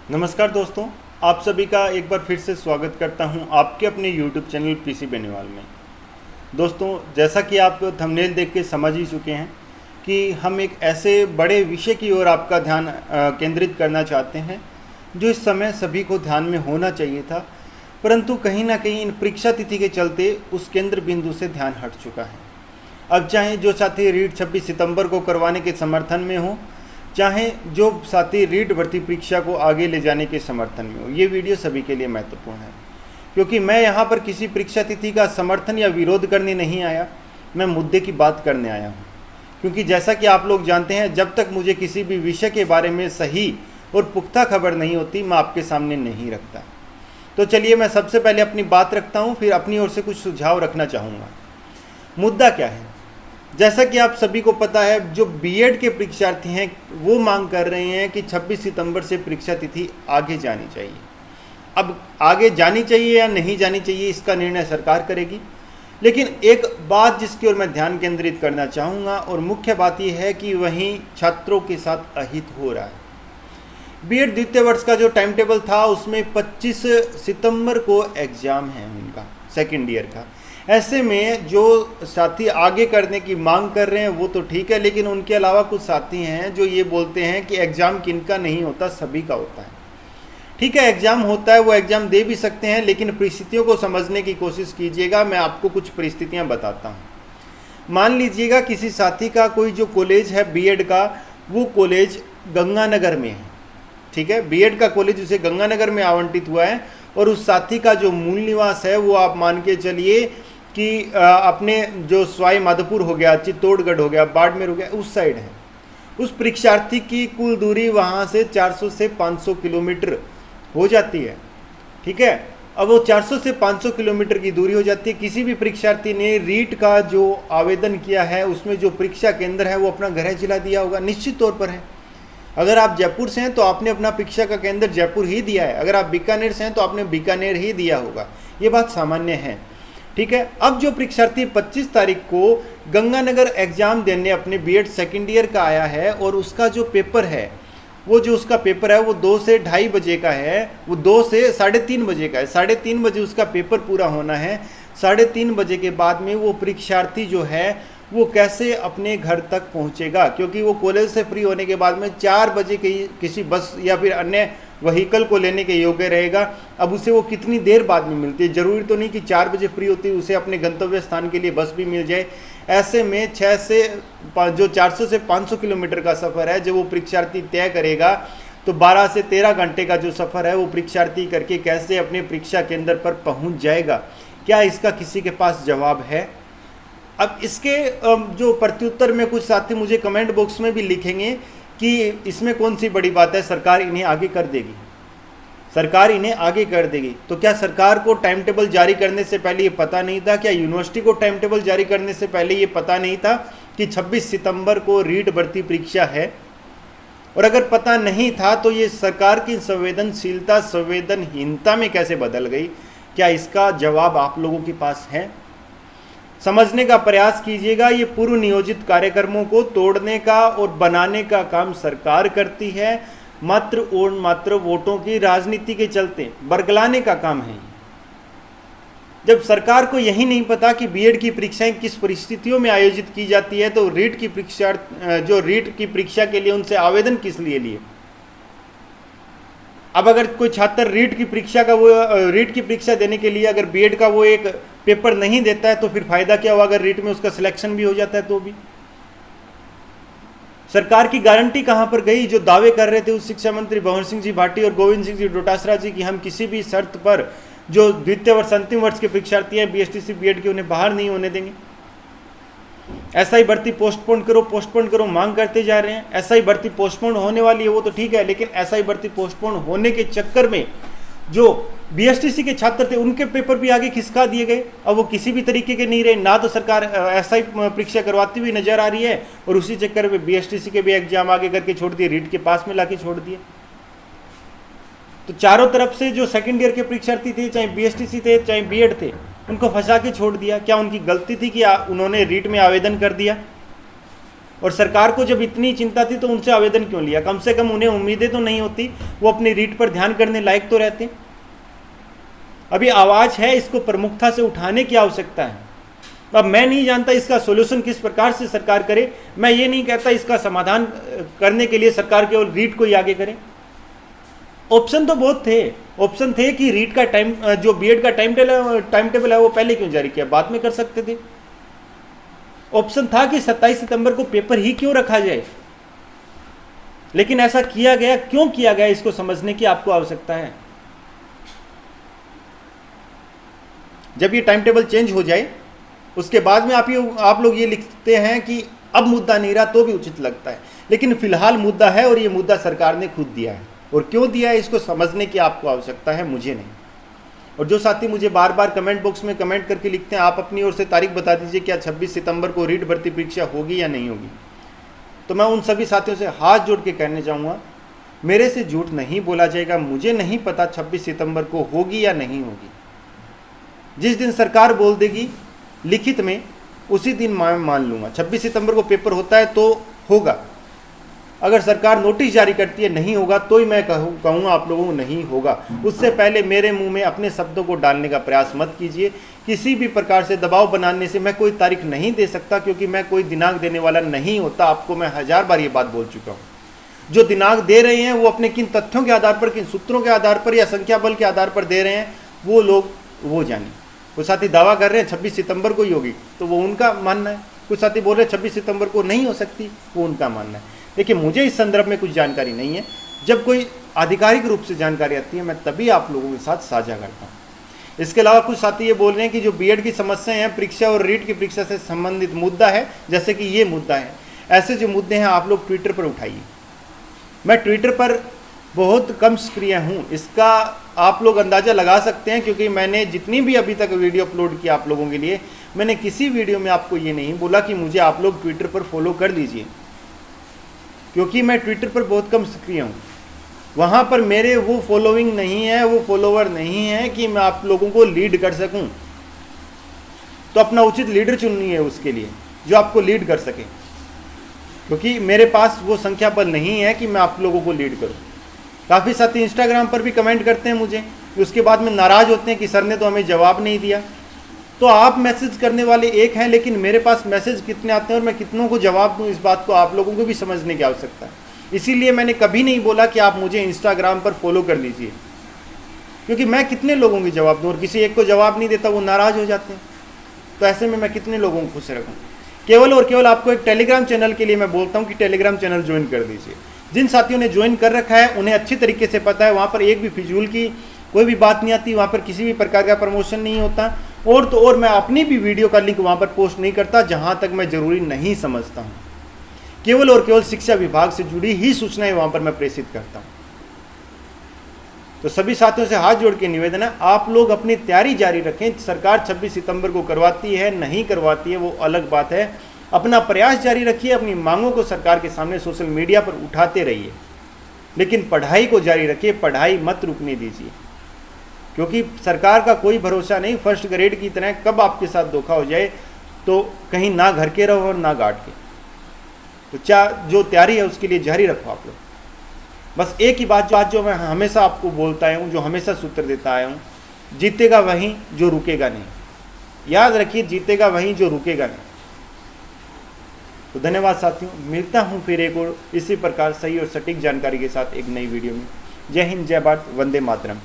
नमस्कार दोस्तों, आप सभी का एक बार फिर से स्वागत करता हूं आपके अपने YouTube चैनल पीसी बेनीवाल में। दोस्तों, जैसा कि आप थंबनेल देख के समझ ही चुके हैं कि हम एक ऐसे बड़े विषय की ओर आपका ध्यान केंद्रित करना चाहते हैं जो इस समय सभी को ध्यान में होना चाहिए था, परंतु कहीं ना कहीं इन परीक्षा तिथि के चलते उस केंद्र बिंदु से ध्यान हट चुका है। अब चाहे जो साथी रीट 26 सितंबर को करवाने के समर्थन में हो, चाहे जो साथी रीट भर्ती परीक्षा को आगे ले जाने के समर्थन में हो, ये वीडियो सभी के लिए महत्वपूर्ण है, क्योंकि मैं यहाँ पर किसी परीक्षा तिथि का समर्थन या विरोध करने नहीं आया, मैं मुद्दे की बात करने आया हूँ। क्योंकि जैसा कि आप लोग जानते हैं, जब तक मुझे किसी भी विषय के बारे में सही और पुख्ता खबर नहीं होती, मैं आपके सामने नहीं रखता। तो चलिए, मैं सबसे पहले अपनी बात रखता हूँ, फिर अपनी ओर से कुछ सुझाव रखना चाहूँगा। मुद्दा क्या है? जैसा कि आप सभी को पता है, जो बीएड के परीक्षार्थी हैं वो मांग कर रहे हैं कि 26 सितंबर से परीक्षा तिथि आगे जानी चाहिए। अब आगे जानी चाहिए या नहीं जानी चाहिए, इसका निर्णय सरकार करेगी। लेकिन एक बात जिसकी ओर मैं ध्यान केंद्रित करना चाहूँगा, और मुख्य बात यह है कि वहीं छात्रों के साथ अहित हो रहा है। बीएड द्वितीय वर्ष का जो टाइम टेबल था, उसमें 25 सितंबर को एग्ज़ाम है उनका सेकेंड ईयर का। ऐसे में जो साथी आगे करने की मांग कर रहे हैं वो तो ठीक है, लेकिन उनके अलावा कुछ साथी हैं जो ये बोलते हैं कि एग्ज़ाम किनका नहीं होता, सभी का होता है। ठीक है, एग्ज़ाम होता है, वो एग्ज़ाम दे भी सकते हैं, लेकिन परिस्थितियों को समझने की कोशिश कीजिएगा। मैं आपको कुछ परिस्थितियां बताता हूं। मान लीजिएगा किसी साथी का कोई जो कॉलेज है बीएड का, वो कॉलेज गंगानगर में है। ठीक है, बीएड का कॉलेज उसे गंगानगर में आवंटित हुआ है, और उस साथी का जो मूल निवास है वो आप मान के चलिए कि अपने जो सवाई माधोपुर हो गया, चित्तौड़गढ़ हो गया, बाड़मेर हो गया, उस साइड है। उस परीक्षार्थी की कुल दूरी वहाँ से 400 से 500 किलोमीटर हो जाती है। ठीक है, अब वो 400 से 500 किलोमीटर की दूरी हो जाती है। किसी भी परीक्षार्थी ने रीट का जो आवेदन किया है, उसमें जो परीक्षा केंद्र है वो अपना गृह जिला दिया होगा, निश्चित तौर पर है। अगर आप जयपुर से हैं तो आपने अपना परीक्षा का केंद्र जयपुर ही दिया है, अगर आप बीकानेर से हैं तो आपने बीकानेर ही दिया होगा, ये बात सामान्य है। ठीक है, अब जो परीक्षार्थी 25 तारीख को गंगानगर एग्जाम देने अपने बीएड सेकेंड ईयर का आया है, और उसका जो पेपर है, वो जो उसका पेपर है वो 2 से 2:30 बजे का है, वो 2 से 3:30 बजे का है। 3:30 बजे उसका पेपर पूरा होना है। 3:30 बजे के बाद में वो परीक्षार्थी जो है वो कैसे अपने घर तक पहुंचेगा, क्योंकि वो कॉलेज से फ्री होने के बाद में 4 बजे किसी बस या फिर अन्य व्हीकल को लेने के योग्य रहेगा। अब उसे वो कितनी देर बाद में मिलती है, जरूरी तो नहीं कि 4 बजे फ्री होती है उसे अपने गंतव्य स्थान के लिए बस भी मिल जाए। ऐसे में 6 से जो 400 से 500 किलोमीटर का सफ़र है, जब वो परीक्षार्थी तय करेगा, तो 12 से 13 घंटे का जो सफ़र है वो परीक्षार्थी करके कैसे अपने परीक्षा केंद्र पर पहुंच जाएगा? क्या इसका किसी के पास जवाब है? अब इसके जो प्रत्युत्तर में कुछ साथी मुझे कमेंट बॉक्स में भी लिखेंगे कि इसमें कौन सी बड़ी बात है, सरकार इन्हें आगे कर देगी, सरकार इन्हें आगे कर देगी। तो क्या सरकार को टाइम टेबल जारी करने से पहले ये पता नहीं था? क्या यूनिवर्सिटी को टाइम टेबल जारी करने से पहले ये पता नहीं था कि 26 सितंबर को रीट भर्ती परीक्षा है? और अगर पता नहीं था तो ये सरकार की संवेदनशीलता संवेदनहीनता में कैसे बदल गई? क्या इसका जवाब आप लोगों के पास है? समझने का प्रयास कीजिएगा। ये पूर्व नियोजित कार्यक्रमों को तोड़ने का और बनाने का काम सरकार करती है, मात्र और मात्र वोटों की राजनीति के चलते बरगलाने का काम है। जब सरकार को यही नहीं पता कि बीएड की परीक्षाएं किस परिस्थितियों में आयोजित की जाती है, तो रीट की परीक्षा के लिए उनसे आवेदन किस लिए लिए? अब अगर कोई छात्र रीट की परीक्षा देने के लिए अगर बीएड का वो एक पेपर नहीं देता है, तो फिर फायदा क्या हुआ? अगर रीट में उसका सिलेक्शन भी हो जाता है तो भी सरकार की गारंटी कहां पर गई? जो दावे कर रहे थे उस शिक्षा मंत्री भंवर सिंह जी भाटी और गोविंद सिंह जी डोटासरा जी की, हम किसी भी शर्त पर जो द्वितीय वर्ष अंतिम वर्ष के परीक्षार्थी हैं बीएसटीसी बीएड के, उन्हें बाहर नहीं होने देंगे। ऐसा ही भर्ती पोस्टपोन करो मांग करते जा रहे हैं। ऐसा ही भर्ती पोस्टपोन होने वाली है वो तो ठीक है, लेकिन ऐसा ही भर्ती पोस्टपोन होने के चक्कर में जो बीएसटीसी के छात्र थे उनके पेपर भी आगे खिसका दिए गए। अब वो किसी भी तरीके के नहीं रहे, ना तो सरकार ऐसा ही परीक्षा करवाती हुई नजर आ रही है, और उसी चक्कर में बीएसटीसी के भी एग्जाम आगे करके छोड़ दिए, रीट के पास में लाके छोड़ दिए। तो चारों तरफ से जो सेकेंड ईयर के परीक्षार्थी थे, चाहे बीएसटीसी थे चाहे बीएड थे, उनको फंसा के छोड़ दिया। क्या उनकी गलती थी कि उन्होंने रीट में आवेदन कर दिया? और सरकार को जब इतनी चिंता थी तो उनसे आवेदन क्यों लिया? कम से कम उन्हें उम्मीदें तो नहीं होती, वो अपनी रीट पर ध्यान करने लायक तो रहते। अभी आवाज़ है, इसको प्रमुखता से उठाने की आवश्यकता है। अब मैं नहीं जानता इसका सोल्यूशन किस प्रकार से सरकार करे। मैं ये नहीं कहता इसका समाधान करने के लिए सरकार केवल रीट को ही आगे करे। ऑप्शन तो बहुत थे। ऑप्शन थे कि रीट का टाइम, जो बीएड का टाइम टेबल है वो पहले क्यों जारी किया, बाद में कर सकते थे। ऑप्शन था कि 27 सितंबर को पेपर ही क्यों रखा जाए, लेकिन ऐसा किया गया। क्यों किया गया, इसको समझने की आपको आवश्यकता है। जब ये टाइम टेबल चेंज हो जाए उसके बाद में आप लोग ये लिखते हैं कि अब मुद्दा नहीं रहा, तो भी उचित लगता है। लेकिन फिलहाल मुद्दा है और ये मुद्दा सरकार ने खुद दिया है, और क्यों दिया है इसको समझने की आपको आवश्यकता है, मुझे नहीं। और जो साथी मुझे बार बार कमेंट बॉक्स में कमेंट करके लिखते हैं, आप अपनी ओर से तारीख बता दीजिए, क्या 26 सितंबर को रीट भर्ती परीक्षा होगी या नहीं होगी। तो मैं उन सभी साथियों से हाथ जोड़ के कहने चाहूँगा, मेरे से झूठ नहीं बोला जाएगा। मुझे नहीं पता 26 सितंबर को होगी या नहीं होगी। जिस दिन सरकार बोल देगी लिखित में, उसी दिन मैं मान लूँगा। 26 सितंबर को पेपर होता है तो होगा। अगर सरकार नोटिस जारी करती है नहीं होगा, तो ही मैं कहूँगा आप लोगों को नहीं होगा। उससे पहले मेरे मुंह में अपने शब्दों को डालने का प्रयास मत कीजिए। किसी भी प्रकार से दबाव बनाने से मैं कोई तारीख नहीं दे सकता, क्योंकि मैं कोई दिनांक देने वाला नहीं होता। आपको मैं 1000 बार ये बात बोल चुका हूँ। जो दिनांक दे रहे हैं वो अपने किन तथ्यों के आधार पर, किन सूत्रों के आधार पर या संख्या बल के आधार पर दे रहे हैं, वो लोग वो जाने। कुछ साथी दावा कर रहे हैं 26 सितंबर को ही होगी, तो वो उनका मानना है। कुछ साथी बोल रहे हैं 26 सितंबर को नहीं हो सकती, वो उनका मानना है। देखिए, मुझे इस संदर्भ में कुछ जानकारी नहीं है। जब कोई आधिकारिक रूप से जानकारी आती है, मैं तभी आप लोगों के साथ साझा करता हूँ। इसके अलावा कुछ साथी ये बोल रहे हैं कि जो बीएड की समस्याएं हैं, परीक्षा और रीट की परीक्षा से संबंधित मुद्दा है, जैसे कि ये मुद्दा है, ऐसे जो मुद्दे हैं आप लोग ट्विटर पर उठाइए। मैं ट्विटर पर बहुत कम सक्रिय हूँ, इसका आप लोग अंदाज़ा लगा सकते हैं, क्योंकि मैंने जितनी भी अभी तक वीडियो अपलोड की आप लोगों के लिए, मैंने किसी वीडियो में आपको ये नहीं बोला कि मुझे आप लोग ट्विटर पर फॉलो कर लीजिए, क्योंकि मैं ट्विटर पर बहुत कम सक्रिय हूँ। वहाँ पर मेरे वो फॉलोइंग नहीं है, वो फॉलोवर नहीं है कि मैं आप लोगों को लीड कर सकूँ। तो अपना उचित लीडर चुननी है उसके लिए, जो आपको लीड कर सके, क्योंकि मेरे पास वो संख्या बल नहीं है कि मैं आप लोगों को लीड करूँ। काफ़ी साथी इंस्टाग्राम पर भी कमेंट करते हैं मुझे, उसके बाद में नाराज़ होते हैं कि सर ने तो हमें जवाब नहीं दिया। तो आप मैसेज करने वाले एक हैं, लेकिन मेरे पास मैसेज कितने आते हैं और मैं कितनों को जवाब दूं, इस बात को आप लोगों को भी समझने की आवश्यकता है। इसीलिए मैंने कभी नहीं बोला कि आप मुझे इंस्टाग्राम पर फॉलो कर लीजिए, क्योंकि मैं कितने लोगों के जवाब दूँ, और किसी एक को जवाब नहीं देता वो नाराज़ हो जाते हैं। तो ऐसे में मैं कितने लोगों को खुश रखूँ। केवल और केवल आपको एक टेलीग्राम चैनल के लिए मैं बोलता हूँ कि टेलीग्राम चैनल ज्वाइन कर दीजिए। जिन साथियों ने ज्वाइन कर रखा है उन्हें अच्छी तरीके से पता है, वहाँ पर एक भी फिजूल की कोई भी बात नहीं आती, वहाँ पर किसी भी प्रकार का प्रमोशन नहीं होता। और तो और मैं अपनी भी वीडियो का लिंक वहाँ पर पोस्ट नहीं करता जहाँ तक मैं ज़रूरी नहीं समझता हूँ। केवल और केवल शिक्षा विभाग से जुड़ी ही सूचनाएं वहाँ पर मैं प्रेषित करता हूँ। तो सभी साथियों से हाथ जोड़ के निवेदन है, आप लोग अपनी तैयारी जारी रखें। सरकार 26 सितंबर को करवाती है नहीं करवाती है वो अलग बात है, अपना प्रयास जारी रखिए। अपनी मांगों को सरकार के सामने सोशल मीडिया पर उठाते रहिए, लेकिन पढ़ाई को जारी रखिए, पढ़ाई मत रुकने दीजिए, क्योंकि सरकार का कोई भरोसा नहीं। फर्स्ट ग्रेड की तरह कब आपके साथ धोखा हो जाए, तो कहीं ना घर के रहो और ना गार्ड के। तो जो तैयारी है उसके लिए जारी रखो आप लोग। बस एक ही बात जो मैं हमेशा आपको बोलता आया हूँ, जो हमेशा सूत्र देता आया हूँ, जीतेगा वहीं जो रुकेगा नहीं। याद रखिए, जीतेगा वहीं जो रुकेगा नहीं। तो धन्यवाद साथियों, मिलता हूँ फिर एक और इसी प्रकार सही और सटीक जानकारी के साथ एक नई वीडियो में। जय हिंद, जय भारत, वंदे मातरम।